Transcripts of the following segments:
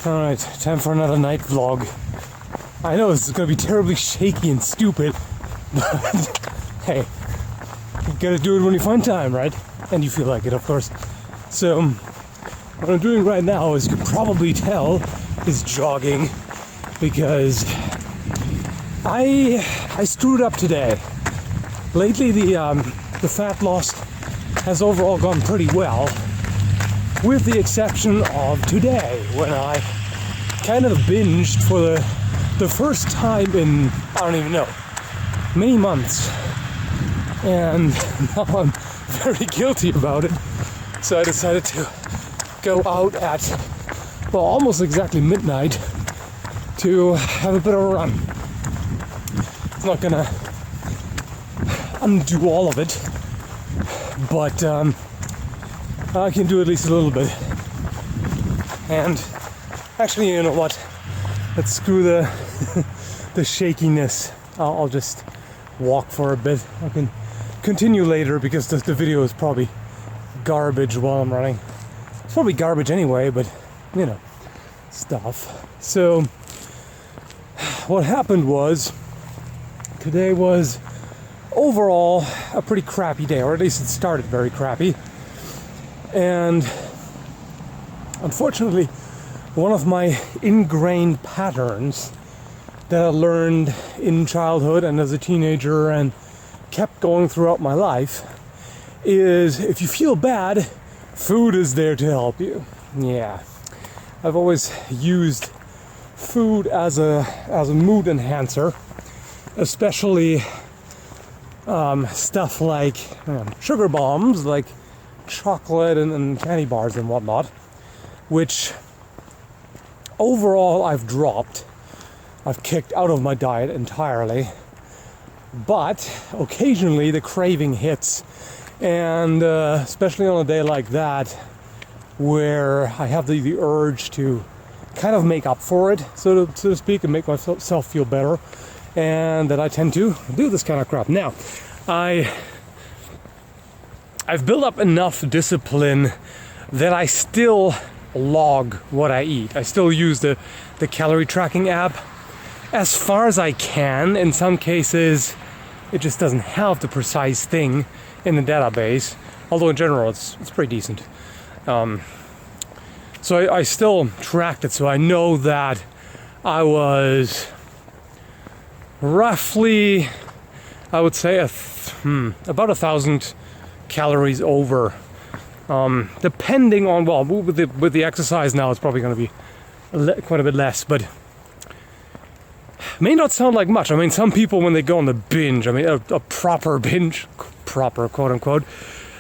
Alright, time for another night vlog. I know this is gonna be terribly shaky and stupid, but hey, you gotta do it when you find time, right? And you feel like it, of course. So, what I'm doing right now, as you can probably tell, is jogging, because I screwed up today. Lately, the fat loss has overall gone pretty well, with the exception of today, when I kind of binged for the first time in, I don't even know, many months. And now I'm very guilty about it. So I decided to go out at, well, almost exactly midnight to have a bit of a run. It's not gonna undo all of it, but I can do at least a little bit. And actually, you know what? Let's screw the shakiness. I'll just walk for a bit. I can continue later because the video is probably garbage while I'm running. It's probably garbage anyway, but you know, stuff. So what happened was, today was overall a pretty crappy day, or at least it started very crappy. And unfortunately, one of my ingrained patterns that I learned in childhood and as a teenager and kept going throughout my life is, if you feel bad, food is there to help you. Yeah, I've always used food as a mood enhancer, especially stuff like sugar bombs, like chocolate and candy bars and whatnot, which overall I've dropped. I've kicked out of my diet entirely, but occasionally the craving hits, and especially on a day like that where I have the urge to kind of make up for it, so to speak, and make myself feel better, and that I tend to do this kind of crap. Now, I've built up enough discipline that I still log what I eat. I still use the calorie tracking app as far as I can. In some cases, it just doesn't have the precise thing in the database, although in general it's pretty decent. So I still tracked it, so I know that I was roughly, I would say, about 1,000 calories over. Depending on, well, with the exercise now, it's probably going to be quite a bit less, but may not sound like much. I mean, some people, when they go on the binge, I mean, a proper binge, proper quote unquote,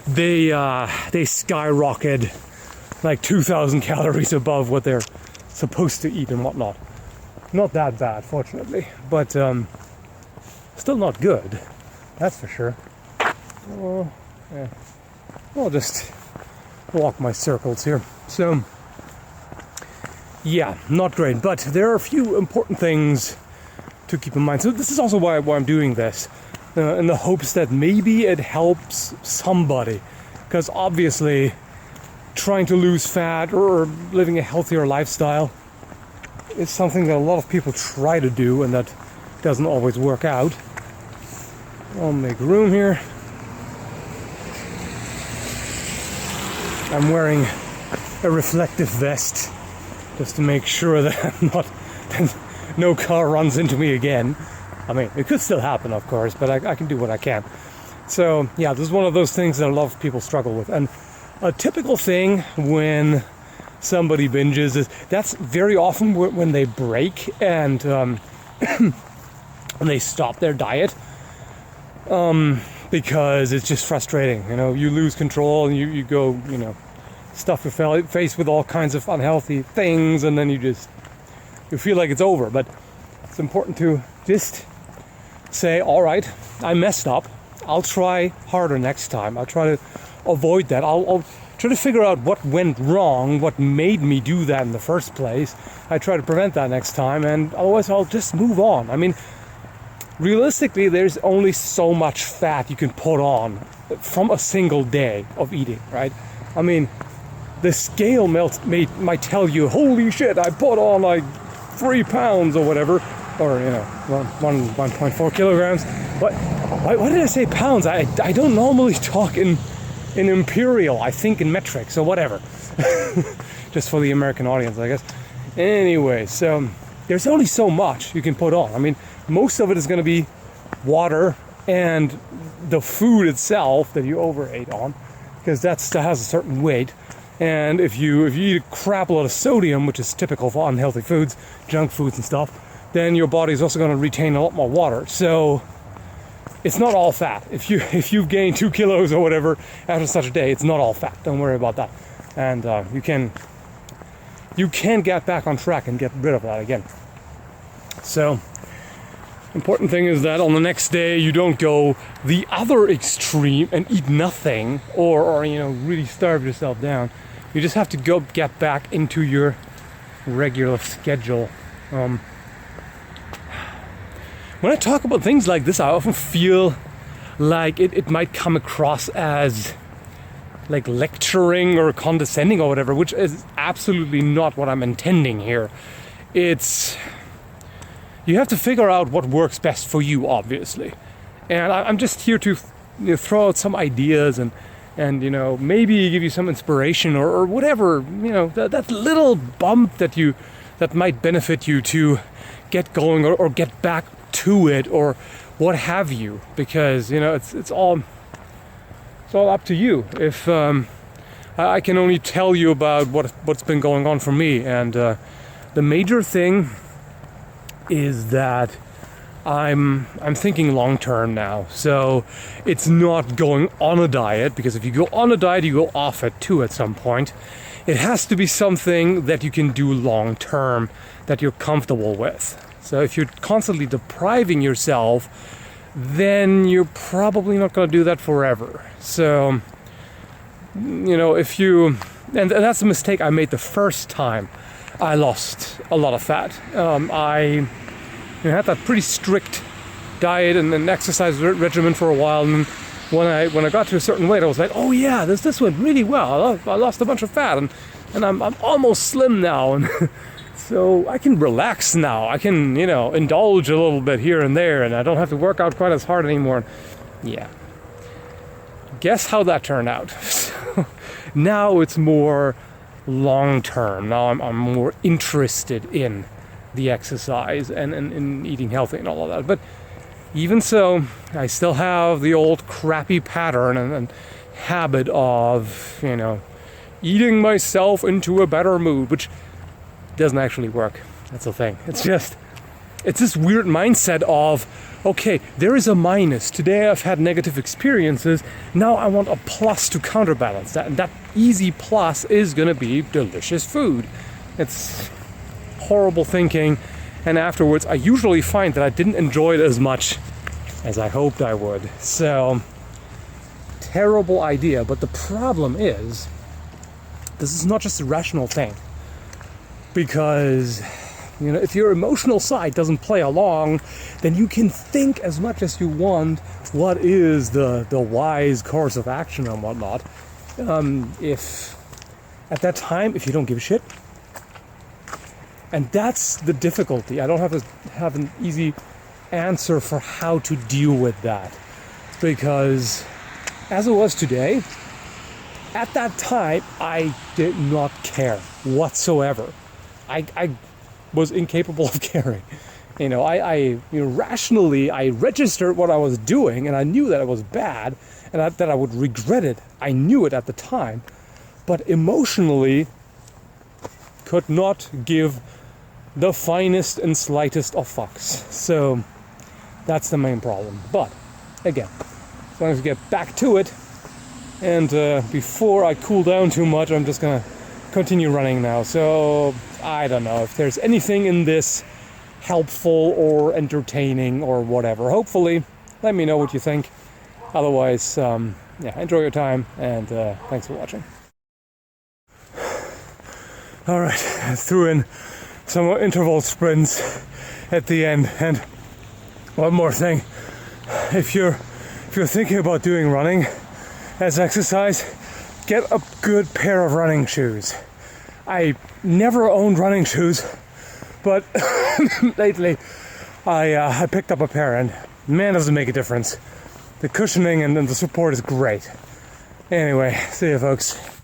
they skyrocket like 2,000 calories above what they're supposed to eat and whatnot. Not that bad, fortunately, but still not good. That's for sure. Oh, yeah. I'll just walk my circles here. So, yeah, not great. But there are a few important things to keep in mind. So this is also why I'm doing this, in the hopes that maybe it helps somebody. Because obviously, trying to lose fat or living a healthier lifestyle is something that a lot of people try to do, and that doesn't always work out. I'll make room here. I'm wearing a reflective vest just to make sure that no car runs into me again. I mean, it could still happen, of course, but I can do what I can. So, yeah, this is one of those things that a lot of people struggle with. And a typical thing when somebody binges is, that's very often when they break and when they stop their diet, because it's just frustrating. You know, you lose control and you go, you know, stuff your face with all kinds of unhealthy things, and then you feel like it's over. But it's important to just say, all right, I messed up. I'll try harder next time. I'll try to avoid that. I'll try to figure out what went wrong, what made me do that in the first place. I try to prevent that next time, and otherwise I'll just move on. I mean, realistically, there's only so much fat you can put on from a single day of eating, right? I mean, the scale might tell you, holy shit, I put on like 3 pounds or whatever, or 1.4 kilograms. But why did I say pounds? I don't normally talk in imperial. I think in metric, so whatever. Just for the American audience, I guess. Anyway, so there's only so much you can put on. I mean, most of it is going to be water and the food itself that you overate on, because that has a certain weight. And if you eat a crap load of sodium, which is typical for unhealthy foods, junk foods and stuff, then your body is also going to retain a lot more water. So it's not all fat. If you've gained 2 kilos or whatever after such a day, it's not all fat. Don't worry about that. And you can get back on track and get rid of that again. So important thing is that on the next day you don't go the other extreme and eat nothing or really starve yourself down. You just have to get back into your regular schedule. When I talk about things like this, I often feel like it might come across as like lecturing or condescending or whatever, which is absolutely not what I'm intending here. You have to figure out what works best for you, obviously. And I'm just here to throw out some ideas and maybe give you some inspiration or whatever, that little bump that might benefit you to get going or get back to it or what have you, because it's all up to you. If I can only tell you about what's been going on for me, and the major thing is that I'm thinking long term now. So it's not going on a diet, because if you go on a diet, you go off it too at some point. It has to be something that you can do long term, that you're comfortable with. So if you're constantly depriving yourself, then you're probably not going to do that forever. So, and that's a mistake I made the first time I lost a lot of fat. I had that pretty strict diet and an exercise regimen for a while, and when I got to a certain weight, I was like, oh yeah, this went really well. I lost a bunch of fat, and I'm almost slim now, and so I can relax now. I can indulge a little bit here and there, and I don't have to work out quite as hard anymore. Yeah. Guess how that turned out? So now it's more long term. Now I'm more interested in the exercise and in eating healthy and all of that. But even so, I still have the old crappy pattern and habit of eating myself into a better mood, which doesn't actually work. That's the thing. It's this weird mindset of, okay, there is a minus. Today I've had negative experiences. Now I want a plus to counterbalance that. And that easy plus is going to be delicious food. It's horrible thinking. And afterwards, I usually find that I didn't enjoy it as much as I hoped I would. So, terrible idea. But the problem is, this is not just a rational thing. Because if your emotional side doesn't play along, then you can think as much as you want what is the wise course of action and whatnot. If at that time, if you don't give a shit, and that's the difficulty. I don't have an easy answer for how to deal with that, because as it was today, at that time, I did not care whatsoever. I was incapable of caring. Rationally, I registered what I was doing, and I knew that it was bad, and that I would regret it. I knew it at the time, but emotionally, could not give the finest and slightest of fucks. So that's the main problem. But again, as long as we get back to it, and before I cool down too much, I'm just gonna continue running now. So I don't know if there's anything in this helpful or entertaining or whatever. Hopefully, let me know what you think. Otherwise, enjoy your time, and thanks for watching. All right, I threw in some interval sprints at the end, and one more thing: if you're thinking about doing running as exercise, get a good pair of running shoes. I never owned running shoes, but lately I picked up a pair, and man, does it make a difference. The cushioning and the support is great. Anyway, see you folks.